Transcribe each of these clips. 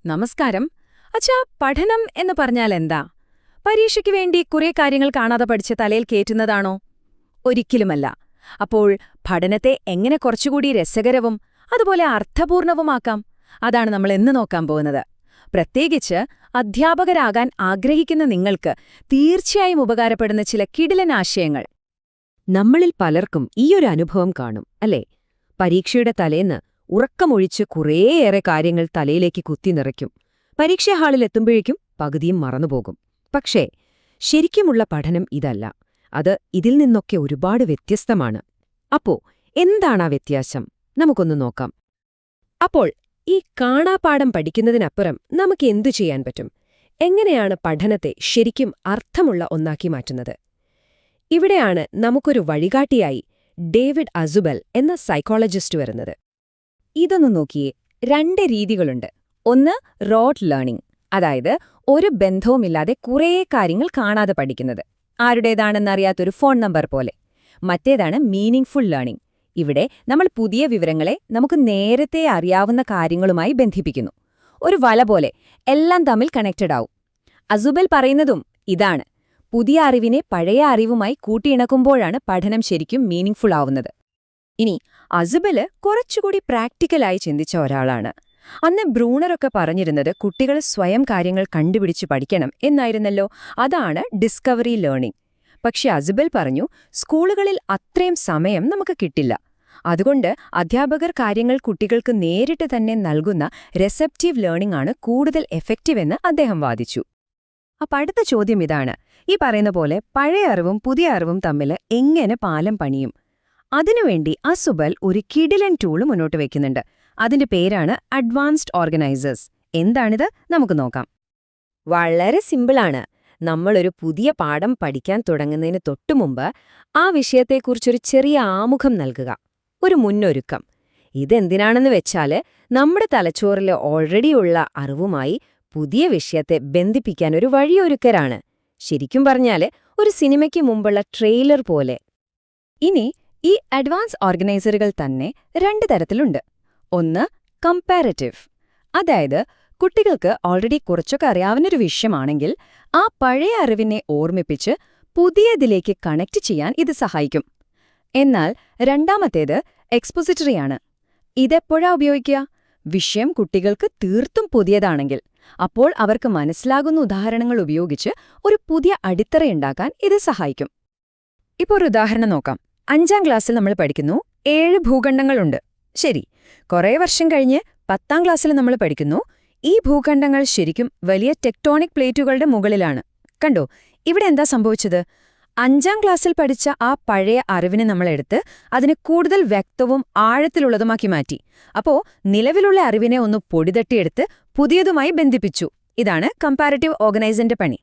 നമസ്കാരം. അച്ഛാ, പഠനം എന്ന് പറഞ്ഞാൽ എന്താ? പരീക്ഷയ്ക്ക് വേണ്ടി കുറെ കാര്യങ്ങൾ കാണാതെ പഠിച്ച് തലയിൽ കേറ്റുന്നതാണോ? ഒരിക്കലുമല്ല. അപ്പോൾ പഠനത്തെ എങ്ങനെ കുറച്ചുകൂടി രസകരവും അതുപോലെ അർത്ഥപൂർണവുമാക്കാം? അതാണ് നമ്മൾ ഇന്ന് നോക്കാൻ പോകുന്നത്. പ്രത്യേകിച്ച് അധ്യാപകരാകാൻ ആഗ്രഹിക്കുന്ന നിങ്ങൾക്ക് തീർച്ചയായും ഉപകാരപ്പെടുന്ന ചില കിടിലൻ ആശയങ്ങൾ. നമ്മളിൽ പലർക്കും ഈയൊരു അനുഭവം കാണും, അല്ലേ? പരീക്ഷയുടെ തലേന്ന് ഉറക്കമൊഴിച്ച് കുറേയേറെ കാര്യങ്ങൾ തലയിലേക്ക് കുത്തിനിറയ്ക്കും. പരീക്ഷാ ഹാളിലെത്തുമ്പോഴേക്കും പകുതിയും മറന്നുപോകും. പക്ഷേ ശരിക്കുമുള്ള പഠനം ഇതല്ല. അത് ഇതിൽ നിന്നൊക്കെ ഒരുപാട് വ്യത്യസ്തമാണ്. അപ്പോ എന്താണാ വ്യത്യാസം? നമുക്കൊന്ന് നോക്കാം. അപ്പോൾ ഈ കാണാപ്പാഠം പഠിക്കുന്നതിനപ്പുറം നമുക്ക് എന്തു ചെയ്യാൻ പറ്റും? എങ്ങനെയാണ് പഠനത്തെ ശരിക്കും അർത്ഥമുള്ള ഒന്നാക്കി മാറ്റുന്നത്? ഇവിടെയാണ് നമുക്കൊരു വഴികാട്ടിയായി ഡേവിഡ് അസുബൽ എന്ന സൈക്കോളജിസ്റ്റ് വരുന്നത്. ഇതൊന്നു നോക്കിയേ, 2 രീതികളുണ്ട്. ഒന്ന് റോട്ട് ലേണിംഗ്, അതായത് ഒരു ബന്ധവുമില്ലാതെ കുറേ കാര്യങ്ങൾ കാണാതെ പഠിക്കുന്നത്, ആരുടേതാണെന്നറിയാത്തൊരു ഫോൺ നമ്പർ പോലെ. മറ്റേതാണ് മീനിംഗ്ഫുൾ ലേണിംഗ്. ഇവിടെ നമ്മൾ പുതിയ വിവരങ്ങളെ നമുക്ക് നേരത്തെ അറിയാവുന്ന കാര്യങ്ങളുമായി ബന്ധിപ്പിക്കുന്നു. ഒരു വല പോലെ എല്ലാം തമ്മിൽ കണക്റ്റഡ് ആവും. അസുബൽ പറയുന്നതും ഇതാണ്. പുതിയ അറിവിനെ പഴയ അറിവുമായി കൂട്ടിയിണക്കുമ്പോഴാണ് പഠനം ശരിക്കും മീനിംഗ്ഫുൾ ആവുന്നത്. ഇനി അസുബല് കുറച്ചുകൂടി പ്രാക്ടിക്കലായി ചിന്തിച്ച ഒരാളാണ്. അന്ന് ബ്രൂണറൊക്കെ പറഞ്ഞിരുന്നത് കുട്ടികൾ സ്വയം കാര്യങ്ങൾ കണ്ടുപിടിച്ച് പഠിക്കണം എന്നായിരുന്നല്ലോ. അതാണ് ഡിസ്കവറി ലേണിംഗ്. പക്ഷെ അസുബൽ പറഞ്ഞു, സ്കൂളുകളിൽ അത്രയും സമയം നമുക്ക് കിട്ടില്ല. അതുകൊണ്ട് അധ്യാപകർ കാര്യങ്ങൾ കുട്ടികൾക്ക് നേരിട്ട് തന്നെ നൽകുന്ന റിസെപ്റ്റീവ് ലേണിംഗ് ആണ് കൂടുതൽ എഫക്റ്റീവ് എന്ന് അദ്ദേഹം വാദിച്ചു. അപ്പൊ അടുത്ത ചോദ്യം ഇതാണ്: ഈ പറയുന്ന പോലെ പഴയ അറിവും പുതിയ അറിവും തമ്മിൽ എങ്ങനെ പാലം പണിയും? അതിനുവേണ്ടി അസുബൽ ഒരു കിടിലൻ ടൂള് മുന്നോട്ട് വയ്ക്കുന്നുണ്ട്. അതിന്റെ പേരാണ് അഡ്വാൻസ്ഡ് ഓർഗനൈസേഴ്സ്. എന്താണിത്? നമുക്ക് നോക്കാം. വളരെ സിമ്പിളാണ്. നമ്മളൊരു പുതിയ പാഠം പഠിക്കാൻ തുടങ്ങുന്നതിന് തൊട്ടുമുമ്പ് ആ വിഷയത്തെക്കുറിച്ചൊരു ചെറിയ ആമുഖം നൽകുക, ഒരു മുന്നൊരുക്കം. ഇതെന്തിനാണെന്ന് വെച്ചാല് നമ്മുടെ തലച്ചോറിലെ ഓൾറെഡിയുള്ള അറിവുമായി പുതിയ വിഷയത്തെ ബന്ധിപ്പിക്കാൻ ഒരു വഴിയൊരുക്കലാണ്. ശരിക്കും പറഞ്ഞാല് ഒരു സിനിമയ്ക്ക് മുമ്പുള്ള ട്രെയിലർ പോലെ. ഇനി ഈ അഡ്വാൻസ് ഓർഗനൈസറുകൾ തന്നെ 2 തരത്തിലുണ്ട്. ഒന്ന് കമ്പാരറ്റീവ്, അതായത് കുട്ടികൾക്ക് ഓൾറെഡി കുറച്ചൊക്കെ അറിയാവുന്നൊരു വിഷയമാണെങ്കിൽ ആ പഴയ അറിവിനെ ഓർമ്മിപ്പിച്ച് പുതിയതിലേക്ക് കണക്ട് ചെയ്യാൻ ഇത് സഹായിക്കും. എന്നാൽ രണ്ടാമത്തേത് എക്സ്പോസിറ്ററിയാണ്. ഇതെപ്പോഴാ ഉപയോഗിക്കുക? വിഷയം കുട്ടികൾക്ക് തീർത്തും പുതിയതാണെങ്കിൽ. അപ്പോൾ അവർക്ക് മനസ്സിലാകുന്ന ഉദാഹരണങ്ങൾ ഉപയോഗിച്ച് ഒരു പുതിയ അടിത്തറയുണ്ടാക്കാൻ ഇത് സഹായിക്കും. ഇപ്പോൾ ഒരു ഉദാഹരണം നോക്കാം. 5ാം ക്ലാസ്സിൽ നമ്മൾ പഠിക്കുന്നു 7 ഭൂഖണ്ഡങ്ങളുണ്ട്. ശരി. കുറേ വർഷം കഴിഞ്ഞ് 10ാം ക്ലാസ്സിൽ നമ്മൾ പഠിക്കുന്നു ഈ ഭൂഖണ്ഡങ്ങൾ ശരിക്കും വലിയ ടെക്ടോണിക് പ്ലേറ്റുകളുടെ മുകളിലാണ്. കണ്ടോ, ഇവിടെ എന്താ സംഭവിച്ചത്? 5ാം ക്ലാസ്സിൽ പഠിച്ച ആ പഴയ അറിവിനെ നമ്മളെടുത്ത് അതിനെ കൂടുതൽ വ്യക്തവും ആഴത്തിലുള്ളതുമാക്കി മാറ്റി. അപ്പോ നിലവിലുള്ള അറിവിനെ ഒന്ന് പൊടിതട്ടിയെടുത്ത് പുതിയതുമായി ബന്ധിപ്പിച്ചു. ഇതാണ് കമ്പാരറ്റീവ് ഓർഗനൈസറിന്റെ പണി.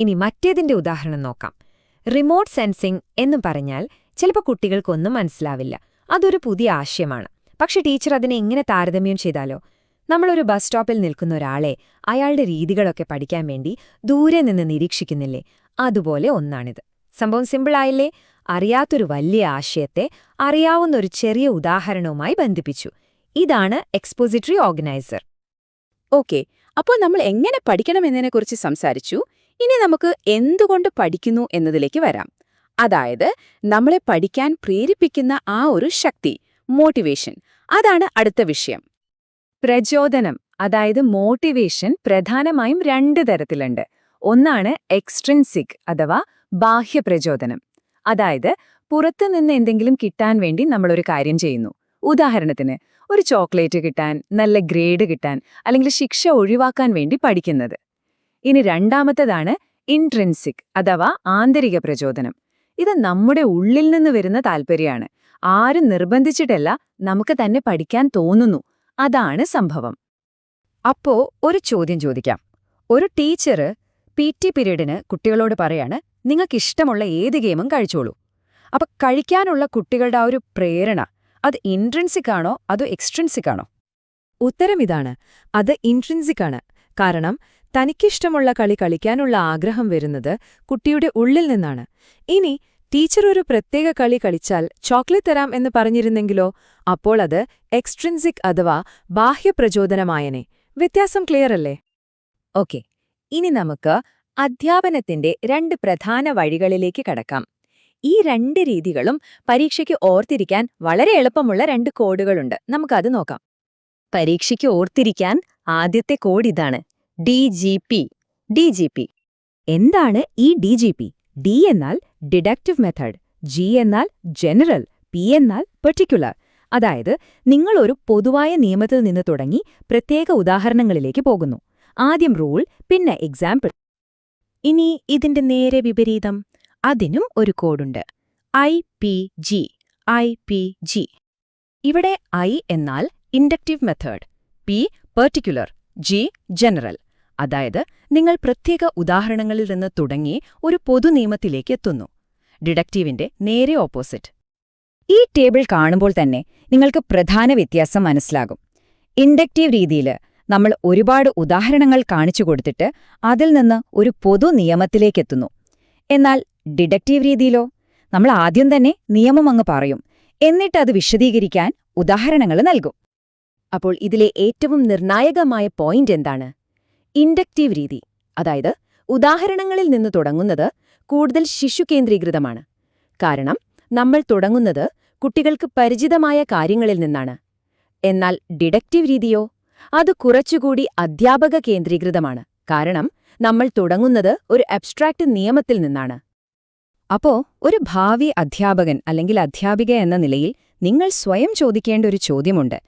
ഇനി മറ്റേതിന്റെ ഉദാഹരണം നോക്കാം. റിമോട്ട് സെൻസിംഗ് എന്ന് പറഞ്ഞാൽ ചിലപ്പോൾ കുട്ടികൾക്കൊന്നും മനസ്സിലാവില്ല. അതൊരു പുതിയ ആശയമാണ്. പക്ഷെ ടീച്ചർ അതിനെ എങ്ങനെ താരതമ്യം ചെയ്താലോ? നമ്മളൊരു ബസ് സ്റ്റോപ്പിൽ നിൽക്കുന്ന ഒരാളെ അയാളുടെ രീതികളൊക്കെ പഠിക്കാൻ വേണ്ടി ദൂരെ നിന്ന് നിരീക്ഷിക്കുന്നില്ലേ? അതുപോലെ ഒന്നാണിത്. സംഭവം സിമ്പിളായില്ലേ? അറിയാത്തൊരു വലിയ ആശയത്തെ അറിയാവുന്നൊരു ചെറിയ ഉദാഹരണവുമായി ബന്ധിപ്പിച്ചു. ഇതാണ് എക്സ്പോസിറ്ററി ഓർഗനൈസർ. ഓക്കെ, അപ്പോൾ നമ്മൾ എങ്ങനെ പഠിക്കണമെന്നതിനെക്കുറിച്ച് സംസാരിച്ചു. ഇനി നമുക്ക് എന്തുകൊണ്ട് പഠിക്കുന്നു എന്നതിലേക്ക് വരാം. അതായത് നമ്മളെ പഠിക്കാൻ പ്രേരിപ്പിക്കുന്ന ആ ഒരു ശക്തി, മോട്ടിവേഷൻ. അതാണ് അടുത്ത വിഷയം. പ്രചോദനം, അതായത് മോട്ടിവേഷൻ, പ്രധാനമായും 2 തരത്തിലുണ്ട്. ഒന്നാണ് എക്സ്ട്രിൻസിക് അഥവാ ബാഹ്യപ്രചോദനം. അതായത് പുറത്തുനിന്ന് എന്തെങ്കിലും കിട്ടാൻ വേണ്ടി നമ്മളൊരു കാര്യം ചെയ്യുന്നു. ഉദാഹരണത്തിന് ഒരു ചോക്ലേറ്റ് കിട്ടാൻ, നല്ല ഗ്രേഡ് കിട്ടാൻ, അല്ലെങ്കിൽ ശിക്ഷ ഒഴിവാക്കാൻ വേണ്ടി പഠിക്കുന്നത്. ഇനി രണ്ടാമത്തേതാണ് ഇൻട്രിൻസിക് അഥവാ ആന്തരിക പ്രചോദനം. ഇത് നമ്മുടെ ഉള്ളിൽ നിന്ന് വരുന്ന താൽപ്പര്യമാണ്. ആരും നിർബന്ധിച്ചിട്ടല്ല, നമുക്ക് തന്നെ പഠിക്കാൻ തോന്നുന്നു. അതാണ് സംഭവം. അപ്പോ ഒരു ചോദ്യം ചോദിക്കാം. ഒരു ടീച്ചർ PT പീരീഡിന് കുട്ടികളോട് പറയാണ്, നിങ്ങൾക്കിഷ്ടമുള്ള ഏത് ഗെയിമും കഴിച്ചോളൂ. അപ്പൊ കഴിക്കാനുള്ള കുട്ടികളുടെ ആ ഒരു പ്രേരണ, അത് ഇൻട്രിൻസിക് ആണോ അതോ എക്സ്ട്രിൻസിക് ആണോ? ഉത്തരം ഇതാണ്. അത് ഇൻട്രിൻസിക് ആണ്. കാരണം തനിക്കിഷ്ടമുള്ള കളി കളിക്കാനുള്ള ആഗ്രഹം വരുന്നത് കുട്ടിയുടെ ഉള്ളിൽ നിന്നാണ്. ഇനി ടീച്ചർ ഒരു പ്രത്യേക കളി കളിച്ചാൽ ചോക്ലേറ്റ് തരാം എന്ന് പറഞ്ഞിരുന്നെങ്കിലോ? അപ്പോൾ അത് എക്സ്ട്രിൻസിക് അഥവാ ബാഹ്യപ്രചോദനമായനെ. വ്യത്യാസം ക്ലിയർ അല്ലേ? ഓക്കെ, ഇനി നമുക്ക് അധ്യാപനത്തിന്റെ 2 പ്രധാന വഴികളിലേക്ക് കടക്കാം. ഈ 2 രീതികളും പരീക്ഷയ്ക്ക് ഓർത്തിരിക്കാൻ വളരെ എളുപ്പമുള്ള 2 കോഡുകളുണ്ട്. നമുക്കത് നോക്കാം. പരീക്ഷയ്ക്ക് ഓർത്തിരിക്കാൻ ആദ്യത്തെ കോഡ് ഇതാണ്: DGP. DGP. എന്താണ് ഈ DGP? D എന്നാൽ ഡിഡക്റ്റീവ് മെത്തേഡ്, G എന്നാൽ ജനറൽ, P എന്നാൽ പെർട്ടിക്കുലർ. അതായത് നിങ്ങൾ ഒരു പൊതുവായ നിയമത്തിൽ നിന്ന് തുടങ്ങി പ്രത്യേക ഉദാഹരണങ്ങളിലേക്ക് പോകുന്നു. ആദ്യം റൂൾ, പിന്നെ എക്സാമ്പിൾ. ഇനി ഇതിന്റെ നേരെ വിപരീതം, അതിനും ഒരു കോഡുണ്ട്: IPG. IPG. ഇവിടെ I എന്നാൽ inductive method, P particular, G general. അതായത് നിങ്ങൾ പ്രത്യേക ഉദാഹരണങ്ങളിൽ നിന്ന് തുടങ്ങി ഒരു പൊതു നിയമത്തിലേക്ക് എത്തുന്നു. ഡിഡക്റ്റീവിന്റെ നേരെ ഓപ്പോസിറ്റ്. ഈ ടേബിൾ കാണുമ്പോൾ തന്നെ നിങ്ങൾക്ക് പ്രധാന വ്യത്യാസം മനസ്സിലാകും. ഇൻഡക്റ്റീവ് രീതിയിൽ നമ്മൾ ഒരുപാട് ഉദാഹരണങ്ങൾ കാണിച്ചു കൊടുത്തിട്ട് അതിൽ നിന്ന് ഒരു പൊതു നിയമത്തിലേക്കെത്തുന്നു. എന്നാൽ ഡിഡക്റ്റീവ് രീതിയിലോ, നമ്മൾ ആദ്യം തന്നെ നിയമം അങ്ങ് പറയും, എന്നിട്ട് അത് വിശദീകരിക്കാൻ ഉദാഹരണങ്ങൾ നൽകും. അപ്പോൾ ഇതിലെ ഏറ്റവും നിർണായകമായ പോയിന്റ് എന്താണ്? ഇൻഡക്റ്റീവ് രീതി, അതായത് ഉദാഹരണങ്ങളിൽ നിന്ന് തുടങ്ങുന്നത് കൂടുതൽ ശിശുകേന്ദ്രീകൃതമാണ്. കാരണം നമ്മൾ തുടങ്ങുന്നത് കുട്ടികൾക്ക് പരിചിതമായ കാര്യങ്ങളിൽ നിന്നാണ്. എന്നാൽ ഡിഡക്റ്റീവ് രീതിയോ, അത് കുറച്ചുകൂടി അധ്യാപക കേന്ദ്രീകൃതമാണ്. കാരണം നമ്മൾ തുടങ്ങുന്നത് ഒരു അബ്സ്ട്രാക്റ്റ് നിയമത്തിൽ നിന്നാണ്. അപ്പോ ഒരു ഭാവി അധ്യാപകൻ അല്ലെങ്കിൽ അധ്യാപിക എന്ന നിലയിൽ നിങ്ങൾ സ്വയം ചോദിക്കേണ്ട ഒരു ചോദ്യമുണ്ട്.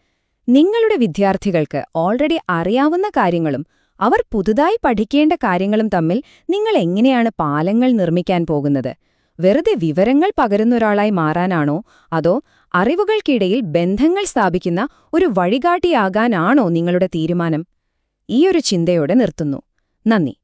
നിങ്ങളുടെ വിദ്യാർത്ഥികൾക്ക് ഓൾറെഡി അറിയാവുന്ന കാര്യങ്ങളും അവർ പുതുതായി പഠിക്കേണ്ട കാര്യങ്ങളും തമ്മിൽ നിങ്ങൾ എങ്ങനെയാണ് പാലങ്ങൾ നിർമ്മിക്കാൻ പോകുന്നത്? വെറുതെ വിവരങ്ങൾ പകരുന്നൊരാളായി മാറാനാണോ, അതോ അറിവുകൾക്കിടയിൽ ബന്ധങ്ങൾ സ്ഥാപിക്കുന്ന ഒരു വഴികാട്ടിയാകാനാണോ നിങ്ങളുടെ തീരുമാനം? ഈയൊരു ചിന്തയോടെ നിർത്തുന്നു. നന്ദി.